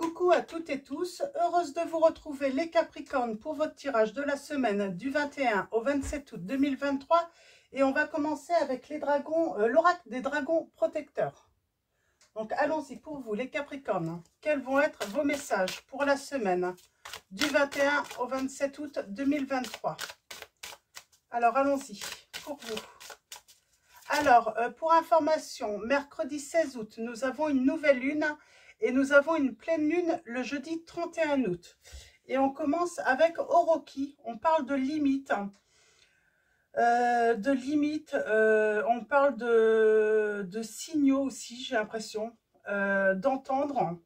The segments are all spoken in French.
Coucou à toutes et tous, heureuse de vous retrouver les Capricornes pour votre tirage de la semaine du 21 au 27 août 2023 et on va commencer avec les dragons, l'oracle des dragons protecteurs. Donc allons-y pour vous les Capricornes, quels vont être vos messages pour la semaine du 21 au 27 août 2023. Alors allons-y pour vous. Alors pour information, mercredi 16 août, nous avons une nouvelle lune. Et nous avons une pleine lune le jeudi 31 août. Et on commence avec Oroki. On parle de limites. On parle de signaux aussi, j'ai l'impression. D'entendre.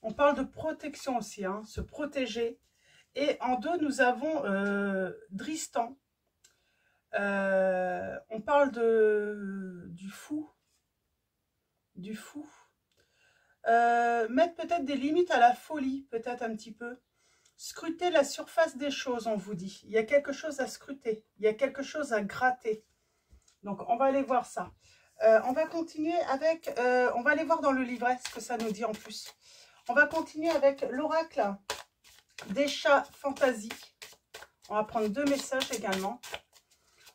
On parle de protection aussi, hein, se protéger. Et en deux, nous avons Dristan. On parle du fou. Mettre peut-être des limites à la folie, peut-être un petit peu. Scruter la surface des choses, on vous dit. Il y a quelque chose à scruter, il y a quelque chose à gratter. Donc, on va aller voir ça. On va continuer avec... on va aller voir dans le livret ce que ça nous dit en plus. On va continuer avec l'oracle des chats fantasy. On va prendre deux messages également.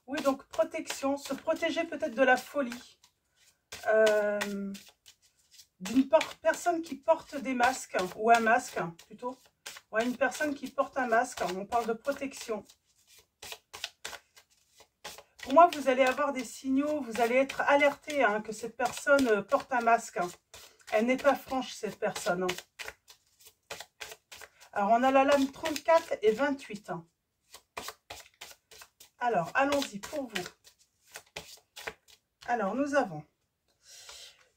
Oui, donc protection, se protéger peut-être de la folie. D'une personne qui porte des masques, ou un masque plutôt. Ouais, une personne qui porte un masque, on parle de protection. Pour moi, vous allez avoir des signaux, vous allez être alerté hein, que cette personne porte un masque. Elle n'est pas franche, cette personne. Alors, on a la lame 34 et 28. Alors, allons-y pour vous. Alors, nous avons...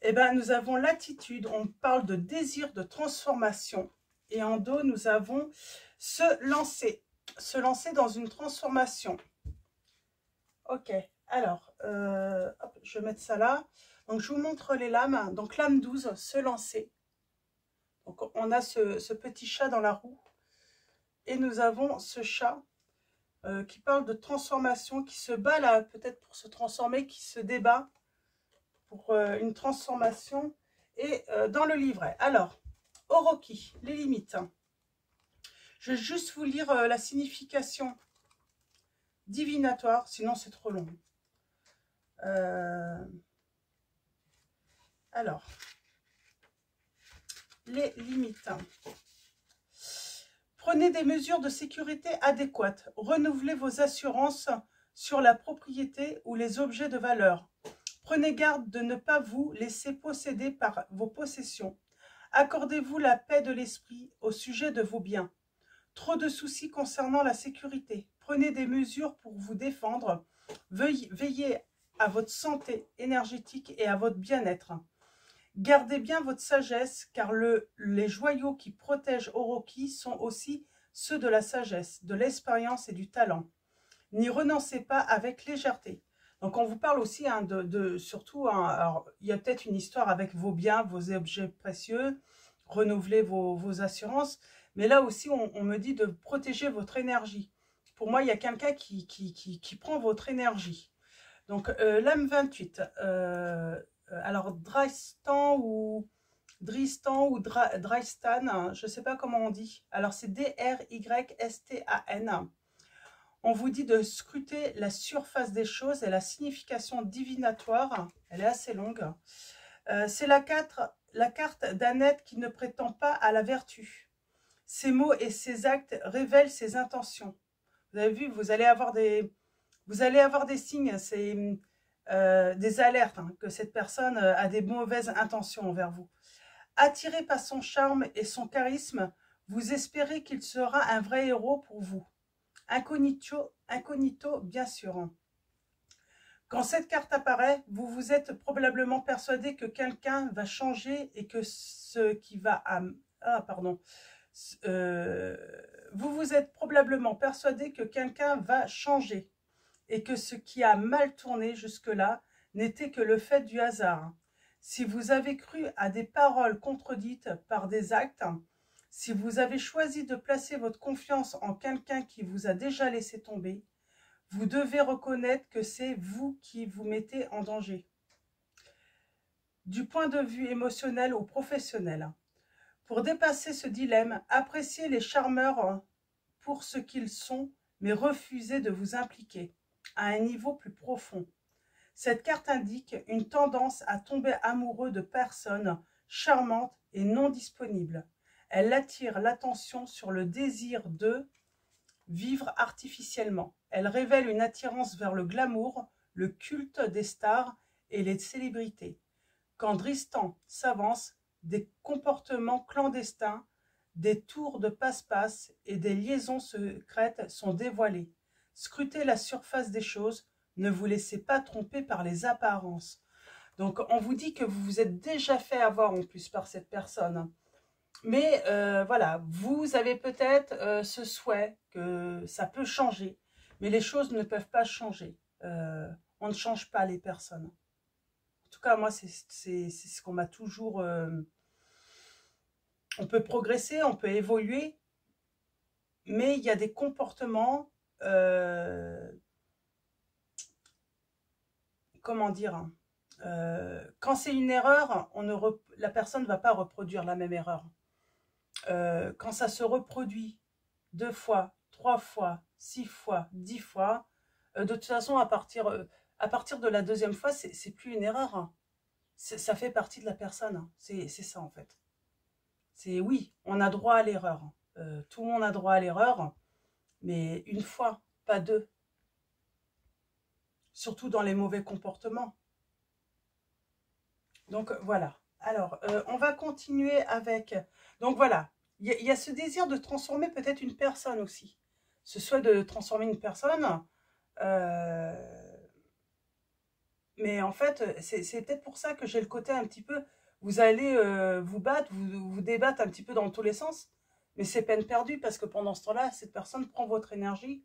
Eh bien, nous avons l'attitude, on parle de désir de transformation. Et en dos, nous avons se lancer dans une transformation. Ok, alors, hop, je vais mettre ça là. Donc, je vous montre les lames. Donc, lame 12, se lancer. Donc, on a ce petit chat dans la roue. Et nous avons ce chat qui parle de transformation, qui se bat là, peut-être pour se transformer, qui se débat pour une transformation et dans le livret. Alors, Oroki, les limites. Je vais juste vous lire la signification divinatoire, sinon c'est trop long. Alors, les limites. Prenez des mesures de sécurité adéquates. Renouvelez vos assurances sur la propriété ou les objets de valeur. Prenez garde de ne pas vous laisser posséder par vos possessions. Accordez-vous la paix de l'esprit au sujet de vos biens. Trop de soucis concernant la sécurité. Prenez des mesures pour vous défendre. Veillez à votre santé énergétique et à votre bien-être. Gardez bien votre sagesse, car les joyaux qui protègent Oroki sont aussi ceux de la sagesse, de l'expérience et du talent. N'y renoncez pas avec légèreté. Donc, on vous parle aussi hein, surtout, hein, alors, il y a peut-être une histoire avec vos biens, vos objets précieux, renouveler vos assurances. Mais là aussi, on me dit de protéger votre énergie. Pour moi, il y a quelqu'un qui prend votre énergie. Donc, lame 28. Alors, Dristan ou Dristan, hein, je ne sais pas comment on dit. Alors, c'est D-R-Y-S-T-A-N. On vous dit de scruter la surface des choses et la signification divinatoire. Elle est assez longue. C'est la carte d'un être qui ne prétend pas à la vertu. Ses mots et ses actes révèlent ses intentions. Vous avez vu, vous allez avoir des signes, des alertes hein, que cette personne a des mauvaises intentions envers vous. Attiré par son charme et son charisme, vous espérez qu'il sera un vrai héros pour vous. Incognito, bien sûr. Quand cette carte apparaît, vous vous êtes probablement persuadé que quelqu'un va changer et que ce qui va... vous vous êtes probablement persuadé que quelqu'un va changer et que ce qui a mal tourné jusque-là n'était que le fait du hasard. Si vous avez cru à des paroles contredites par des actes, si vous avez choisi de placer votre confiance en quelqu'un qui vous a déjà laissé tomber, vous devez reconnaître que c'est vous qui vous mettez en danger. du point de vue émotionnel ou professionnel. Pour dépasser ce dilemme, appréciez les charmeurs pour ce qu'ils sont, mais refusez de vous impliquer à un niveau plus profond. Cette carte indique une tendance à tomber amoureux de personnes charmantes et non disponibles. Elle attire l'attention sur le désir de vivre artificiellement. Elle révèle une attirance vers le glamour, le culte des stars et les célébrités. Quand Dristan s'avance, des comportements clandestins, des tours de passe-passe et des liaisons secrètes sont dévoilés. Scrutez la surface des choses, ne vous laissez pas tromper par les apparences. Donc on vous dit que vous vous êtes déjà fait avoir en plus par cette personne. Mais voilà, vous avez peut-être ce souhait que ça peut changer, mais les choses ne peuvent pas changer. On ne change pas les personnes. En tout cas, moi, c'est ce qu'on m'a toujours... on peut progresser, on peut évoluer, mais il y a des comportements... comment dire, quand c'est une erreur, la personne ne va pas reproduire la même erreur. Quand ça se reproduit 2 fois, 3 fois, 6 fois, 10 fois, de toute façon, à partir de la deuxième fois, c'est plus une erreur. Hein. Ça fait partie de la personne. Hein. C'est ça, en fait. Oui, on a droit à l'erreur. Tout le monde a droit à l'erreur, mais une fois, pas deux. Surtout dans les mauvais comportements. Donc, voilà. Alors, on va continuer avec... Donc, voilà. Il y a ce désir de transformer peut-être une personne aussi. Ce souhait de transformer une personne. Mais en fait, c'est peut-être pour ça que j'ai le côté un petit peu... Vous allez vous battre, vous débattre un petit peu dans tous les sens. Mais c'est peine perdue parce que pendant ce temps-là, cette personne prend votre énergie.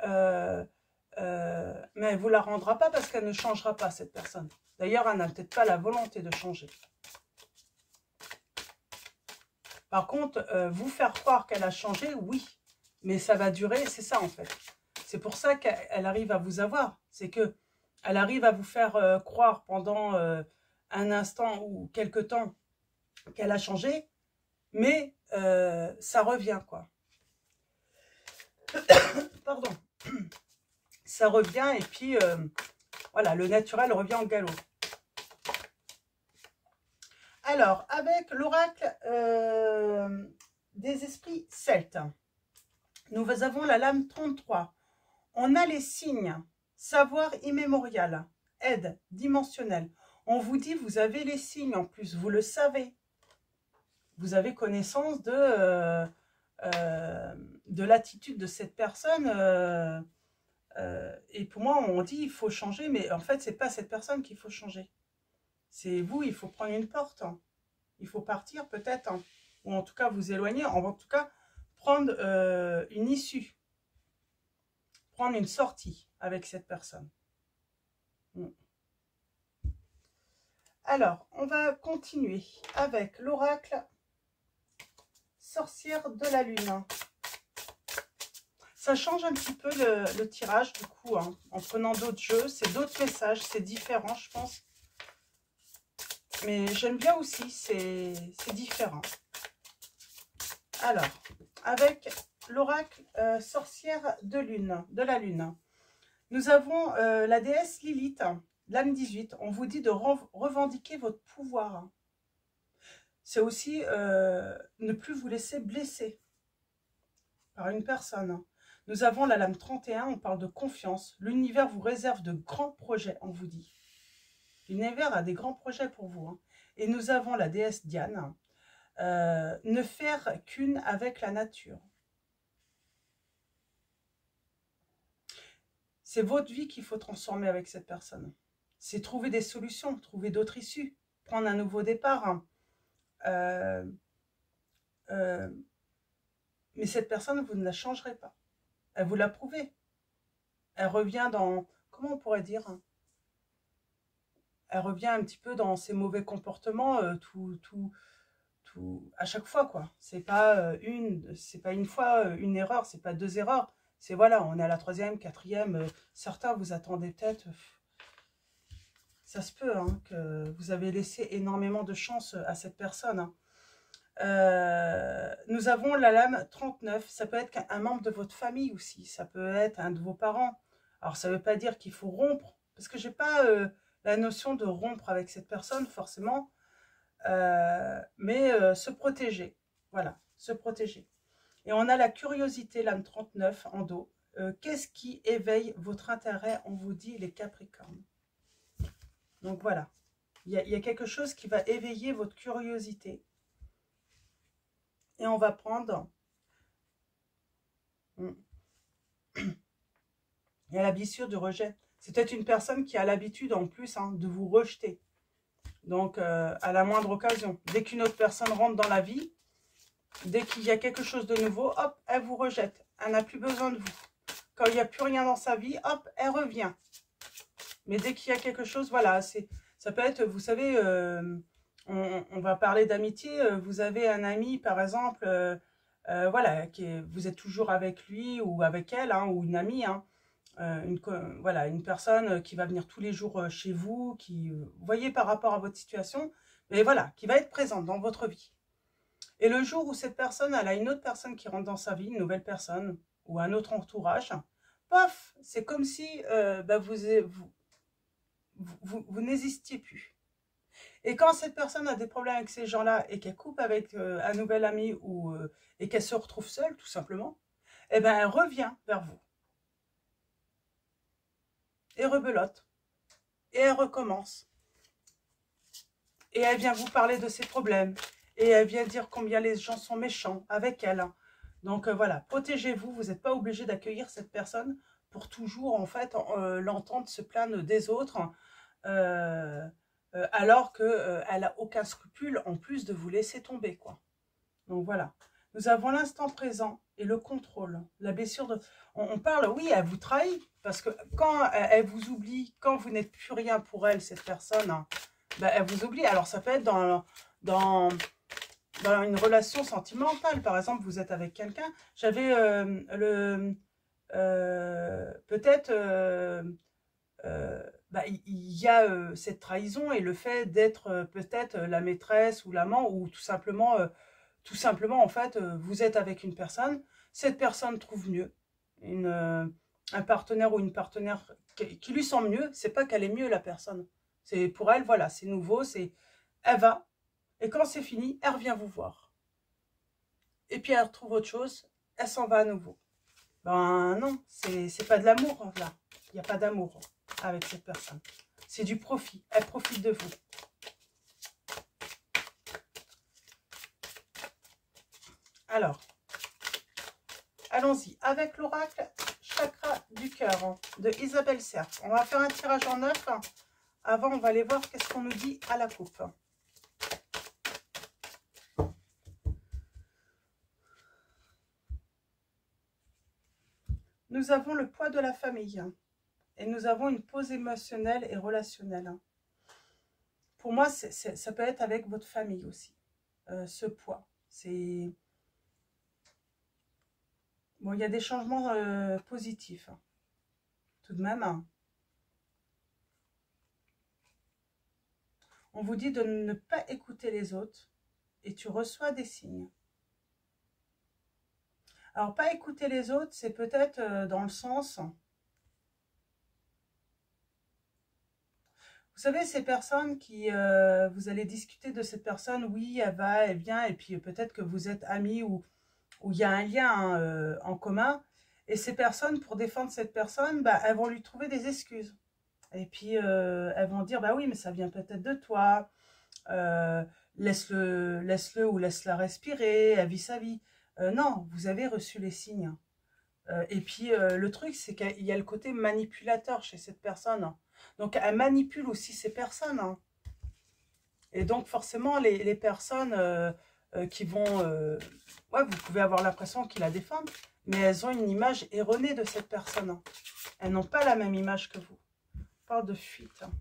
Mais elle ne vous la rendra pas parce qu'elle ne changera pas, cette personne. D'ailleurs, elle n'a peut-être pas la volonté de changer. Par contre, vous faire croire qu'elle a changé, oui. Mais ça va durer, c'est ça en fait. C'est pour ça qu'elle arrive à vous avoir. C'est qu'elle arrive à vous faire croire pendant un instant ou quelque temps qu'elle a changé. Mais ça revient, quoi. Pardon. Ça revient et puis, voilà, le naturel revient en galop. Alors, avec l'oracle des esprits celtes, nous avons la lame 33. On a les signes, savoir immémorial, aide dimensionnelle. On vous dit, vous avez les signes en plus, vous le savez. Vous avez connaissance de l'attitude de cette personne. Et pour moi, on dit, il faut changer, mais en fait, c'est pas cette personne qu'il faut changer. C'est vous, il faut prendre une porte. Hein. Il faut partir peut-être, hein. Ou en tout cas vous éloigner, en tout cas prendre une issue. Prendre une sortie avec cette personne. Alors, on va continuer avec l'oracle sorcière de la lune. Ça change un petit peu le tirage du coup, hein, en prenant d'autres jeux. C'est d'autres messages, c'est différent je pense. Mais j'aime bien aussi, c'est différent. Alors, avec l'oracle sorcière de la lune, nous avons la déesse Lilith, l'âme 18. On vous dit de revendiquer votre pouvoir. C'est aussi ne plus vous laisser blesser par une personne. Nous avons la lame 31, on parle de confiance. L'univers vous réserve de grands projets, on vous dit. L'univers a des grands projets pour vous. Hein. Et nous avons la déesse Diane. Ne faire qu'une avec la nature. C'est votre vie qu'il faut transformer avec cette personne. C'est trouver des solutions, trouver d'autres issues, prendre un nouveau départ. Mais cette personne, vous ne la changerez pas. Elle vous l'a prouvé. Elle revient dans... Comment on pourrait dire? Elle revient un petit peu dans ses mauvais comportements à chaque fois, quoi. C'est pas une fois une erreur, c'est pas deux erreurs. C'est voilà, on est à la troisième, quatrième. Certains vous attendez peut-être Ça se peut hein, que vous avez laissé énormément de chance à cette personne. Hein. Nous avons la lame 39. Ça peut être un membre de votre famille aussi. Ça peut être un de vos parents. Alors, ça ne veut pas dire qu'il faut rompre. Parce que je n'ai pas la notion de rompre avec cette personne, forcément. Mais se protéger. Voilà, se protéger. Et on a la curiosité, lame 39 en dos. Qu'est-ce qui éveille votre intérêt? On vous dit les Capricornes. Donc voilà, il y a quelque chose qui va éveiller votre curiosité. Et on va prendre... Il y a la blessure du rejet. C'est peut-être une personne qui a l'habitude en plus hein, de vous rejeter. Donc à la moindre occasion, dès qu'une autre personne rentre dans la vie, dès qu'il y a quelque chose de nouveau, hop, elle vous rejette. Elle n'a plus besoin de vous. Quand il n'y a plus rien dans sa vie, hop, elle revient. Mais dès qu'il y a quelque chose, voilà, ça peut être, vous savez, on va parler d'amitié. Vous avez un ami, par exemple, voilà, vous êtes toujours avec lui ou avec elle, hein, ou une amie, hein, voilà, une personne qui va venir tous les jours chez vous, qui, vous voyez, par rapport à votre situation, mais voilà, qui va être présente dans votre vie. Et le jour où cette personne, elle a une autre personne qui rentre dans sa vie, une nouvelle personne, ou un autre entourage, paf, c'est comme si vous n'existiez plus. Et quand cette personne a des problèmes avec ces gens-là et qu'elle coupe avec un nouvel ami et qu'elle se retrouve seule, tout simplement, eh ben, elle revient vers vous. Et rebelote. Et elle recommence. Et elle vient vous parler de ses problèmes. Et elle vient dire combien les gens sont méchants avec elle. Donc voilà, protégez-vous. Vous n'êtes pas obligé d'accueillir cette personne pour toujours, en fait, l'entendre se plaindre des autres. Alors qu'elle n'a aucun scrupule en plus de vous laisser tomber, quoi. Donc voilà. Nous avons l'instant présent et le contrôle. La blessure de... On parle, oui, elle vous trahit. Parce que quand elle vous oublie, quand vous n'êtes plus rien pour elle, cette personne, hein, ben, elle vous oublie. Alors ça peut être dans une relation sentimentale. Par exemple, vous êtes avec quelqu'un. J'avais peut-être... il y a cette trahison et le fait d'être peut-être la maîtresse ou l'amant ou tout simplement en fait, vous êtes avec une personne, cette personne trouve mieux, un partenaire ou une partenaire qui lui sent mieux, c'est pas qu'elle est mieux la personne, c'est pour elle, voilà, c'est nouveau, elle va, et quand c'est fini, elle revient vous voir. Et puis elle retrouve autre chose, elle s'en va à nouveau. Ben non, c'est pas de l'amour, là, il n'y a pas d'amour avec cette personne. C'est du profit, elle profite de vous. Alors, allons-y avec l'oracle chakra du cœur de Isabelle Serre. On va faire un tirage en 9. Avant, on va aller voir qu'est-ce qu'on nous dit à la coupe. Nous avons le poids de la famille. Et nous avons une pause émotionnelle et relationnelle. Pour moi, ça peut être avec votre famille aussi. Ce poids. C'est... Bon, il y a des changements positifs. Tout de même. On vous dit de ne pas écouter les autres. Et tu reçois des signes. Alors, pas écouter les autres, c'est peut-être dans le sens... Vous savez, ces personnes qui... vous allez discuter de cette personne, oui, elle va, elle vient, et puis peut-être que vous êtes amis ou il y a un lien en commun. Et ces personnes, pour défendre cette personne, bah, elles vont lui trouver des excuses. Et puis, elles vont dire, bah oui, mais ça vient peut-être de toi. Laisse-le ou laisse-la respirer, elle vit sa vie. Non, vous avez reçu les signes. Et puis, le truc, c'est qu'il y a le côté manipulateur chez cette personne. Donc, elle manipule aussi ces personnes. Hein. Et donc, forcément, les personnes qui vont... ouais, vous pouvez avoir l'impression qu'ils la défendent, mais elles ont une image erronée de cette personne. Hein. Elles n'ont pas la même image que vous. On parle de fuite. Hein.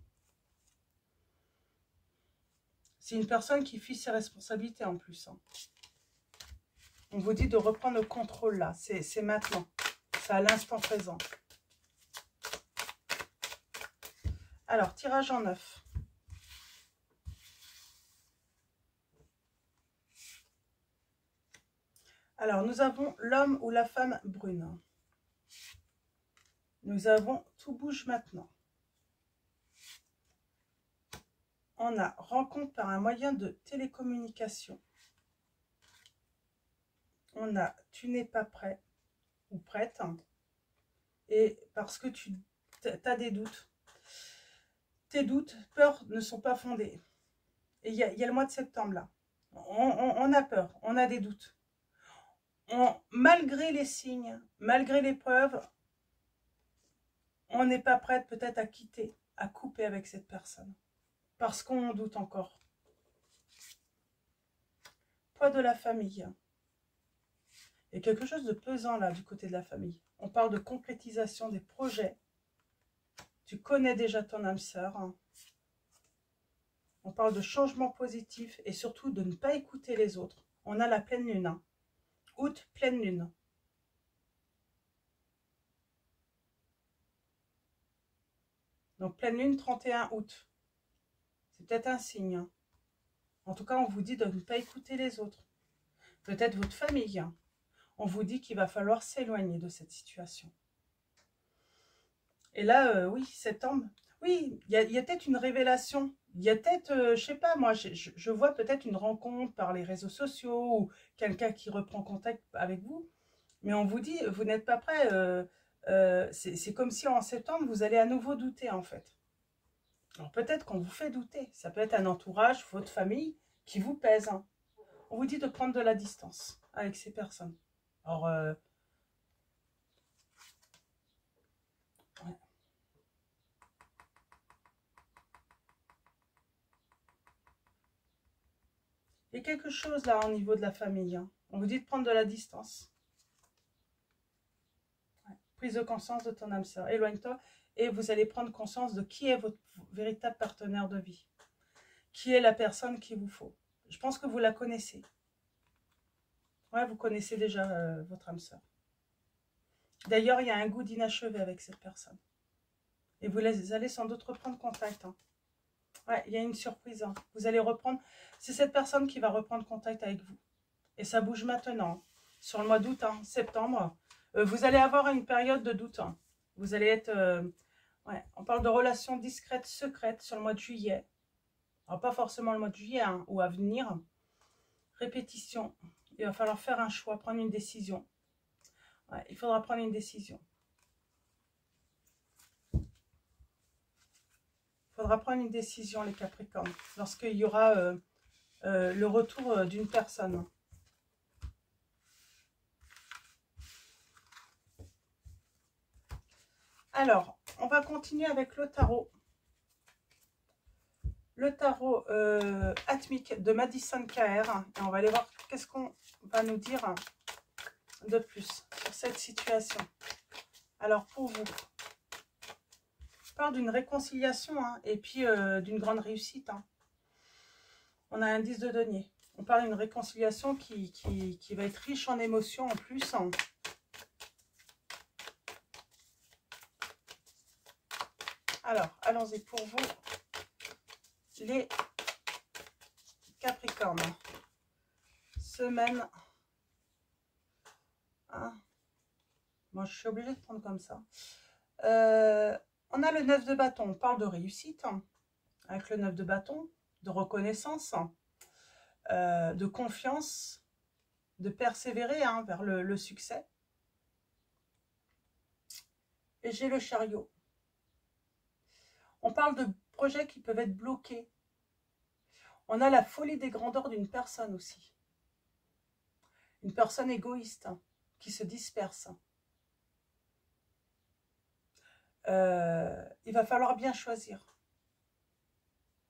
C'est une personne qui fuit ses responsabilités en plus. Hein. On vous dit de reprendre le contrôle là. C'est maintenant. C'est à l'instant présent. Alors, tirage en 9. Alors, nous avons l'homme ou la femme brune. Nous avons tout bouge maintenant. On a rencontre par un moyen de télécommunication. On a tu n'es pas prêt ou prête. Et parce que tu as des doutes. Tes doutes, peurs ne sont pas fondés. Et il y a le mois de septembre là. On a peur, on a des doutes. Malgré les signes, malgré les preuves, on n'est pas prête peut-être à quitter, à couper avec cette personne. Parce qu'on doute encore. Poids de la famille. Il y a quelque chose de pesant là du côté de la famille. On parle de concrétisation des projets. Tu connais déjà ton âme sœur. Hein. On parle de changement positif et surtout de ne pas écouter les autres. On a la pleine lune. Hein. Août, pleine lune. Donc pleine lune, 31 août. C'est peut-être un signe. Hein. En tout cas, on vous dit de ne pas écouter les autres. Peut-être votre famille. Hein. On vous dit qu'il va falloir s'éloigner de cette situation. Et là, oui, septembre. Oui, il y a peut-être une révélation. Il y a peut-être, je sais pas, moi, je vois peut-être une rencontre par les réseaux sociaux ou quelqu'un qui reprend contact avec vous. Mais on vous dit, vous n'êtes pas prêt. C'est comme si en septembre, vous allez à nouveau douter, en fait. Alors peut-être qu'on vous fait douter. Ça peut être un entourage, votre famille, qui vous pèse. Hein. On vous dit de prendre de la distance avec ces personnes. Alors, ouais. Il y a quelque chose là au niveau de la famille. Hein. On vous dit de prendre de la distance. Ouais. Prise de conscience de ton âme sœur. Éloigne-toi et vous allez prendre conscience de qui est votre véritable partenaire de vie. Qui est la personne qu'il vous faut. Je pense que vous la connaissez. Ouais, vous connaissez déjà votre âme sœur. D'ailleurs, il y a un goût d'inachevé avec cette personne. Et vous allez sans doute reprendre contact. Hein. Ouais, il y a une surprise. Hein. Vous allez reprendre... C'est cette personne qui va reprendre contact avec vous. Et ça bouge maintenant. Sur le mois d'août, hein, septembre, vous allez avoir une période de doute. Hein. Vous allez être... ouais, on parle de relations discrètes, secrètes sur le mois de juillet. Alors, pas forcément le mois de juillet hein, ou à venir. Répétition. Il va falloir faire un choix, prendre une décision. Ouais, il faudra prendre une décision. Il faudra prendre une décision, les Capricornes, lorsqu'il y aura le retour d'une personne. Alors, on va continuer avec le tarot. Le tarot atmique de Madison KR. Et on va aller voir qu'est-ce qu'on va nous dire de plus sur cette situation. Alors, pour vous, je parle d'une réconciliation hein, et puis d'une grande réussite. Hein. On a un 10 de denier. On parle d'une réconciliation qui va être riche en émotions en plus. Hein. Alors, allons-y pour vous, les Capricornes. Semaine. Hein. Moi, je suis obligée de prendre comme ça. On a le 9 de bâton. On parle de réussite. Hein, avec le 9 de bâton. De reconnaissance. De confiance. De persévérer hein, vers le succès. Et j'ai le chariot. On parle de projets qui peuvent être bloqués. On a la folie des grandeurs d'une personne aussi. Une personne égoïste hein, qui se disperse. Il va falloir bien choisir.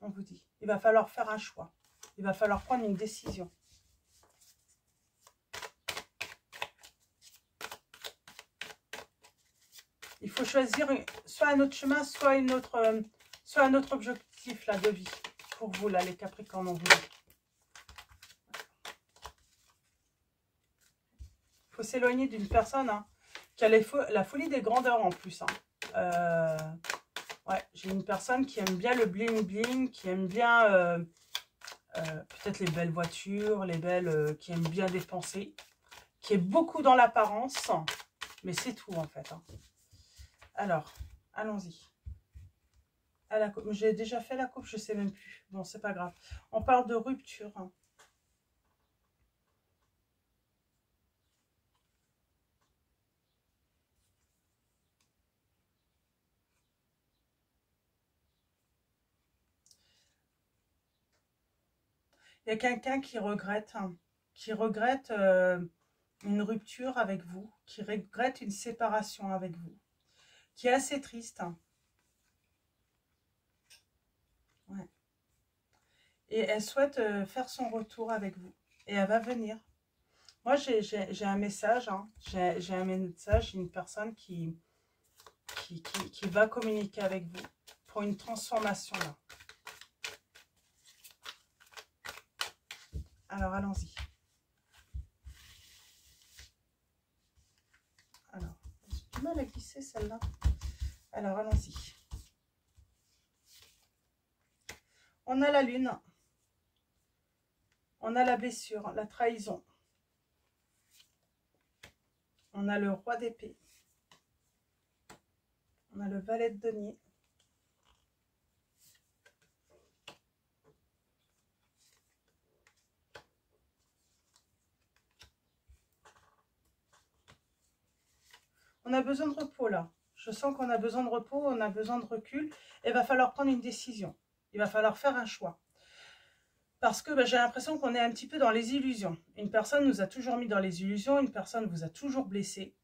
On vous dit. Il va falloir faire un choix. Il va falloir prendre une décision. Il faut choisir soit un autre chemin, soit un autre objectif là, de vie. Pour vous, là, les Capricornes, on vous dit. Il faut s'éloigner d'une personne hein, qui a la folie des grandeurs en plus. Hein. Ouais, j'ai une personne qui aime bien le bling-bling, qui aime bien peut-être les belles voitures, les belles... qui aime bien dépenser, qui est beaucoup dans l'apparence, mais c'est tout en fait. Hein. Alors, allons-y. J'ai déjà fait la coupe, je sais même plus. Bon, c'est pas grave. On parle de rupture. Hein. Il y a quelqu'un qui regrette une rupture avec vous, qui regrette une séparation avec vous, qui est assez triste. Hein. Ouais. Et elle souhaite faire son retour avec vous. Et elle va venir. Moi, j'ai un message. Hein. J'ai un message d'une personne qui va communiquer avec vous pour une transformation. Là. Alors, allons-y. Alors, j'ai du mal à glisser celle-là. Alors, allons-y. On a la lune. On a la blessure, la trahison. On a le roi d'épée. On a le valet de denier. On a besoin de repos là. Je sens qu'on a besoin de repos, on a besoin de recul. Il va falloir prendre une décision. Il va falloir faire un choix. Parce que j'ai l'impression qu'on est un petit peu dans les illusions. Une personne nous a toujours mis dans les illusions, une personne vous a toujours blessé.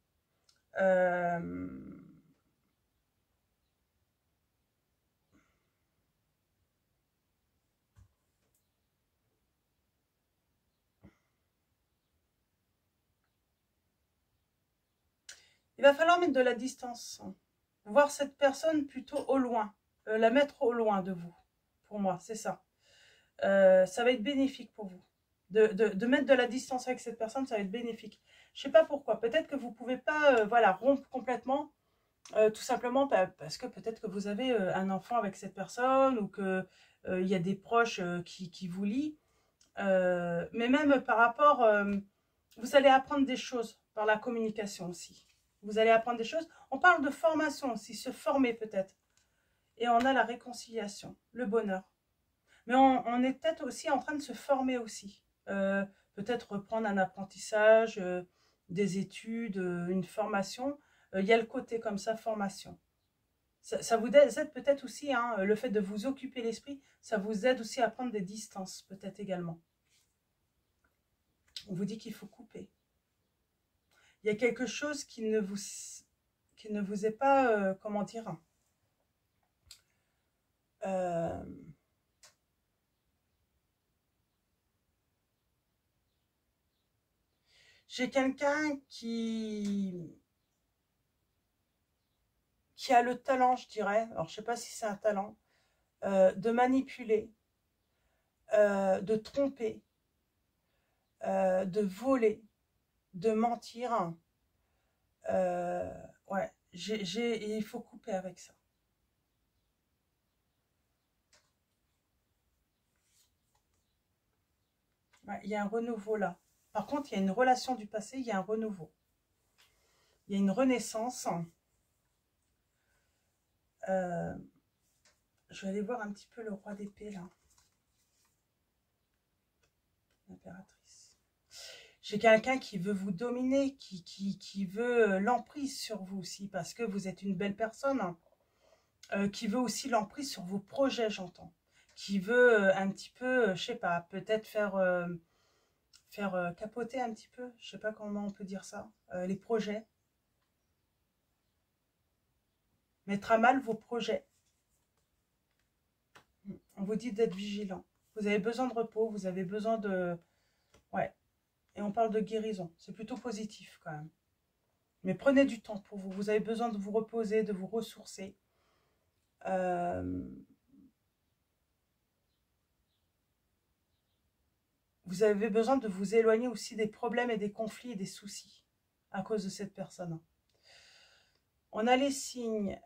Il va falloir mettre de la distance. Voir cette personne plutôt au loin. La mettre au loin de vous. Pour moi, c'est ça. Ça va être bénéfique pour vous. De mettre de la distance avec cette personne, ça va être bénéfique. Je ne sais pas pourquoi. Peut-être que vous ne pouvez pas voilà, rompre complètement. Tout simplement parce que peut-être que vous avez un enfant avec cette personne ou qu'il y a des proches qui vous lient. Mais même par rapport, vous allez apprendre des choses par la communication aussi. Vous allez apprendre des choses. On parle de formation aussi, se former peut-être. Et on a la réconciliation, le bonheur. Mais on est peut-être aussi en train de se former aussi. Peut-être reprendre un apprentissage, des études, une formation. Il y a le côté comme ça, formation. Ça vous aide peut-être aussi, hein, le fait de vous occuper l'esprit, ça vous aide aussi à prendre des distances, peut-être également. On vous dit qu'il faut couper. Il y a quelque chose qui ne vous est pas, comment dire, j'ai quelqu'un qui a le talent, je dirais, alors je ne sais pas si c'est un talent, de manipuler, de tromper, de voler, de mentir. Ouais, il faut couper avec ça. Ouais, il y a un renouveau là. Par contre, il y a une relation du passé, il y a un renouveau. Il y a une renaissance. Je vais aller voir un petit peu le roi d'épée là. L'impératrice. J'ai quelqu'un qui veut vous dominer, qui veut l'emprise sur vous aussi, parce que vous êtes une belle personne. Qui veut aussi l'emprise sur vos projets, j'entends. Qui veut un petit peu, je sais pas, peut-être faire capoter un petit peu, je sais pas comment on peut dire ça, les projets. Mettre à mal vos projets. On vous dit d'être vigilant. Vous avez besoin de repos, vous avez besoin de... Ouais. Et on parle de guérison. C'est plutôt positif quand même. Mais prenez du temps pour vous. Vous avez besoin de vous reposer, de vous ressourcer. Vous avez besoin de vous éloigner aussi des problèmes et des conflits et des soucis à cause de cette personne. On a les signes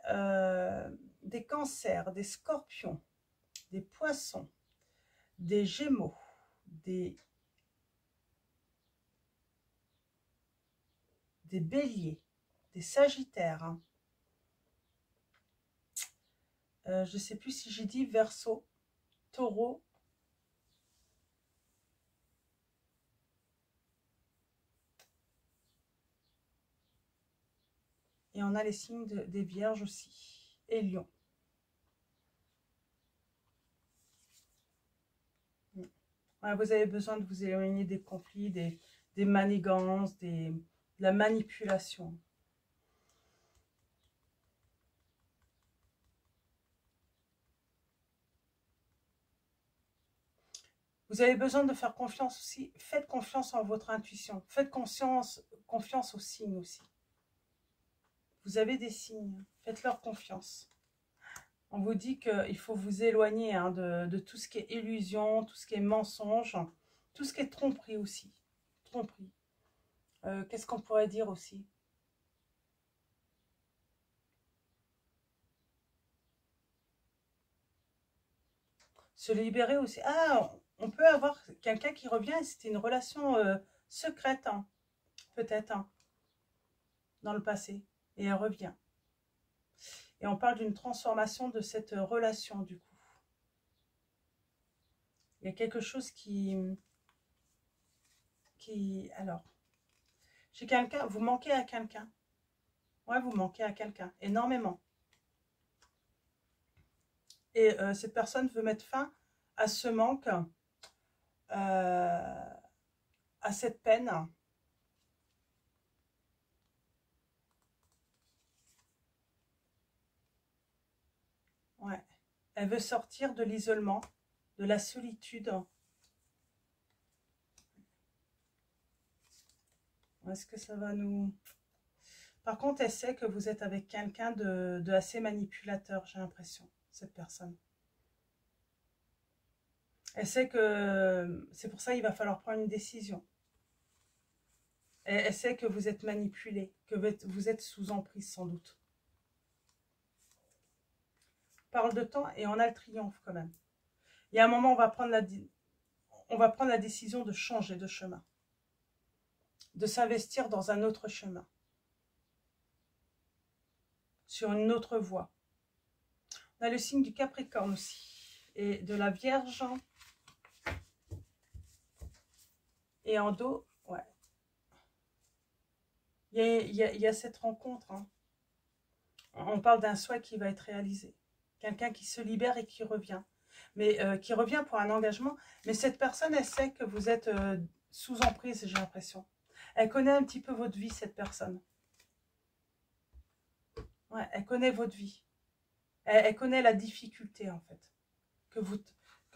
des cancers, des scorpions, des poissons, des gémeaux, des béliers, des sagittaires. Hein. Je ne sais plus si j'ai dit Verseau, Taureau. Et on a les signes des vierges aussi. Et lion. Ouais, vous avez besoin de vous éloigner des conflits, des manigances, de la manipulation. Vous avez besoin de faire confiance aussi. Faites confiance en votre intuition. Faites confiance aux signes aussi. Vous avez des signes. Faites-leur confiance. On vous dit qu'il faut vous éloigner hein, de tout ce qui est illusion, tout ce qui est mensonge, tout ce qui est tromperie aussi. Tromperie. Qu'est-ce qu'on pourrait dire aussi? Se libérer aussi. Ah, on peut avoir quelqu'un qui revient et c'était une relation secrète, hein, peut-être, hein, dans le passé. Et elle revient. Et on parle d'une transformation de cette relation, du coup. Il y a quelque chose alors, chez quelqu'un, vous manquez à quelqu'un. Ouais, vous manquez à quelqu'un, énormément. Et cette personne veut mettre fin à ce manque, à cette peine. Ouais. Elle veut sortir de l'isolement, de la solitude. Est-ce que ça va nous... Par contre, elle sait que vous êtes avec quelqu'un de assez manipulateur, j'ai l'impression, cette personne. Elle sait que c'est pour ça qu'il va falloir prendre une décision. Elle sait que vous êtes manipulé, que vous êtes sous emprise sans doute. Parle de temps et on a le triomphe quand même. Il y a un moment, on va prendre la décision de changer de chemin. De s'investir dans un autre chemin. Sur une autre voie. On a le signe du Capricorne aussi. Et de la Vierge. Et en dos, ouais. Il y a cette rencontre. Hein. On parle d'un souhait qui va être réalisé. Quelqu'un qui se libère et qui revient. Mais qui revient pour un engagement. Mais cette personne, elle sait que vous êtes sous emprise, j'ai l'impression. Elle connaît un petit peu votre vie, cette personne. Ouais, elle connaît votre vie. Elle connaît la difficulté, en fait, que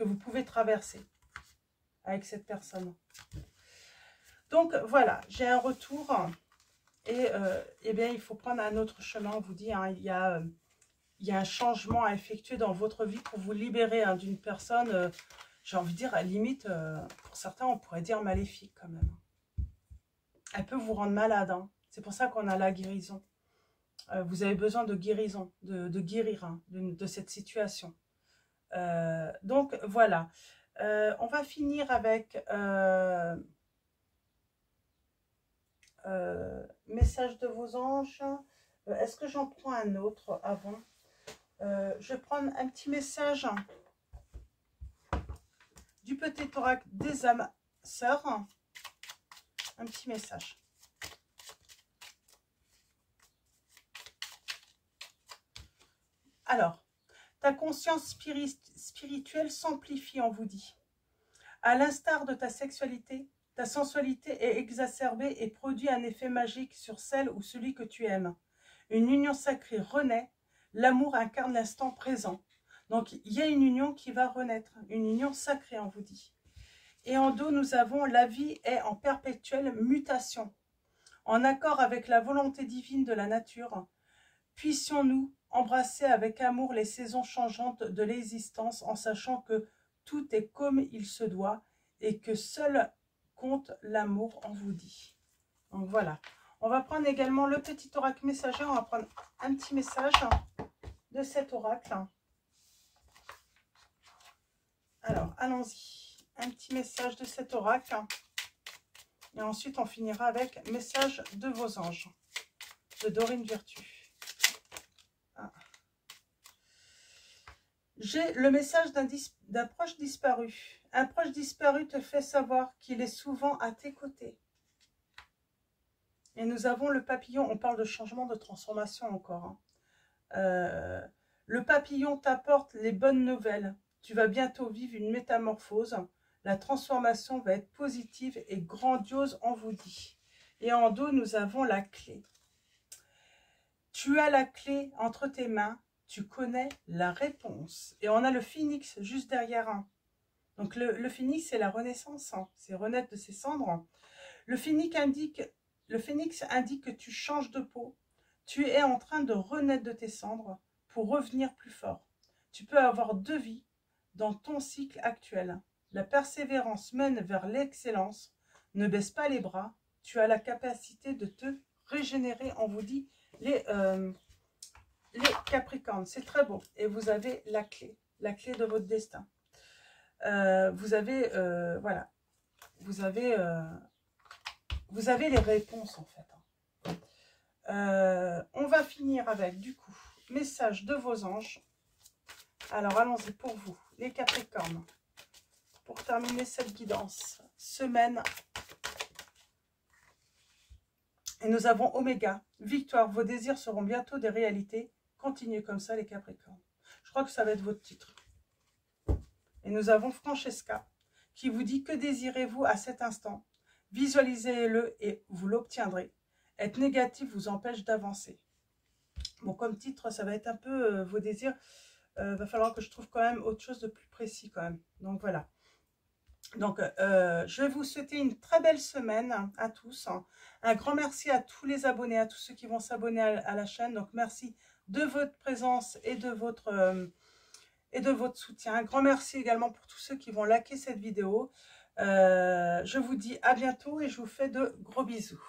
vous pouvez traverser avec cette personne. Donc, voilà, j'ai un retour. Et eh bien, il faut prendre un autre chemin, on vous dit. Hein, il y a un changement à effectuer dans votre vie pour vous libérer hein, d'une personne, j'ai envie de dire, à la limite, pour certains, on pourrait dire maléfique quand même. Elle peut vous rendre malade. Hein. C'est pour ça qu'on a la guérison. Vous avez besoin de guérison, de guérir hein, de cette situation. Donc, voilà. On va finir avec... message de vos anges. Est-ce que j'en prends un autre avant? Je vais prendre un petit message du petit oracle des âmes sœurs. Un petit message. Alors, ta conscience spirituelle s'amplifie, on vous dit. À l'instar de ta sexualité, ta sensualité est exacerbée et produit un effet magique sur celle ou celui que tu aimes. Une union sacrée renaît, l'amour incarne l'instant présent. Donc, il y a une union qui va renaître, une union sacrée, on vous dit. Et en dos, nous avons la vie est en perpétuelle mutation. En accord avec la volonté divine de la nature, puissions-nous embrasser avec amour les saisons changeantes de l'existence en sachant que tout est comme il se doit et que seul compte l'amour, on vous dit. Donc voilà, On va prendre également le petit oracle messager. On va prendre un petit message de cet oracle. Alors, allons-y. Un petit message de cet oracle. Et ensuite, on finira avec message de vos anges. De Dorine Virtue. Ah. J'ai le message d'un proche disparu. Un proche disparu te fait savoir qu'il est souvent à tes côtés. Et nous avons le papillon. On parle de changement, de transformation encore. Le papillon t'apporte les bonnes nouvelles. Tu vas bientôt vivre une métamorphose. La transformation va être positive et grandiose, on vous dit. Et en dos, nous avons la clé. Tu as la clé entre tes mains. Tu connais la réponse. Et on a le phénix juste derrière. Donc le phénix, c'est la renaissance. C'est renaître de ses cendres. Le phénix indique que tu changes de peau. Tu es en train de renaître de tes cendres pour revenir plus fort. Tu peux avoir 2 vies dans ton cycle actuel. La persévérance mène vers l'excellence. Ne baisse pas les bras. Tu as la capacité de te régénérer. On vous dit les Capricornes. C'est très beau. Et vous avez la clé de votre destin. Vous avez, voilà, vous avez les réponses en fait. On va finir avec, du coup, message de vos anges. Alors, allons-y pour vous, les Capricornes. Pour terminer cette guidance, semaine. Et nous avons Oméga. Victoire, vos désirs seront bientôt des réalités. Continuez comme ça, les Capricornes. Je crois que ça va être votre titre. Et nous avons Francesca, qui vous dit que désirez-vous à cet instant. Visualisez-le et vous l'obtiendrez. Être négatif vous empêche d'avancer. Bon, comme titre, ça va être un peu vos désirs. Va falloir que je trouve quand même autre chose de plus précis quand même. Donc voilà. Donc je vais vous souhaiter une très belle semaine à tous. Un grand merci à tous les abonnés, à tous ceux qui vont s'abonner à la chaîne. Donc merci de votre présence et de votre soutien. Un grand merci également pour tous ceux qui vont liker cette vidéo. Je vous dis à bientôt et je vous fais de gros bisous.